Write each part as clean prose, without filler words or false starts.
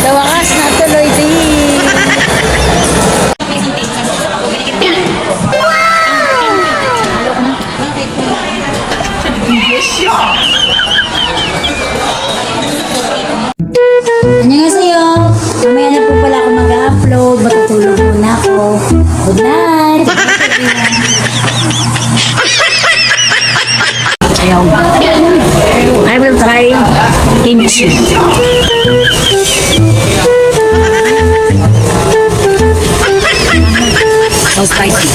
Sa wakas, natuloy din. Annyeonghaseyo. Mamaya na po pala ako mag-upload. Matutulog muna ako. Good night. I will try kimchi. So spicy.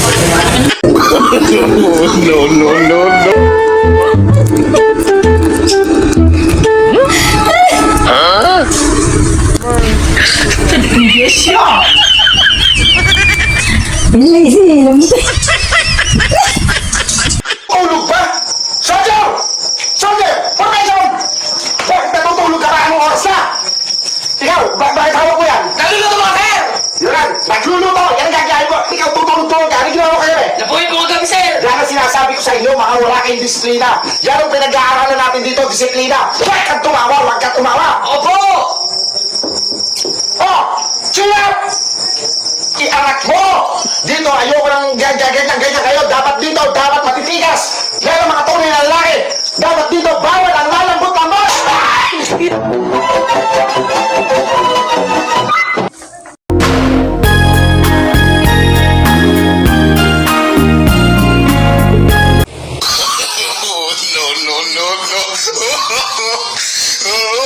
Tulog ba? Soldier! Soldier! Formation! Bakit natutulog ka na? Anong oras na? Ikaw, bakit hawak mo yan? Naluluto mo, sir! Yun lang, nagluluto! Yan ang gagayahin mo! Ikaw tutulog-tulog ka! Ano ginawa mo kayo eh? Nabuhay ko kagabi, sir! Yan ang sinasabi ko sa inyo, mga wala kayong disiplina. Yan ang pinag-aaralan natin dito, disiplina. Huwag kang tumawa, huwag kang tumawa! Opo! Oh! Chill out! Iangat mo! Dito, ayoko ng ganyan kayo. Dapat dito, dapat matitigas. Yan ang mga tunay na lalaki. Dapat dito, bawal ang lalambot ng boss! No, no, no, no.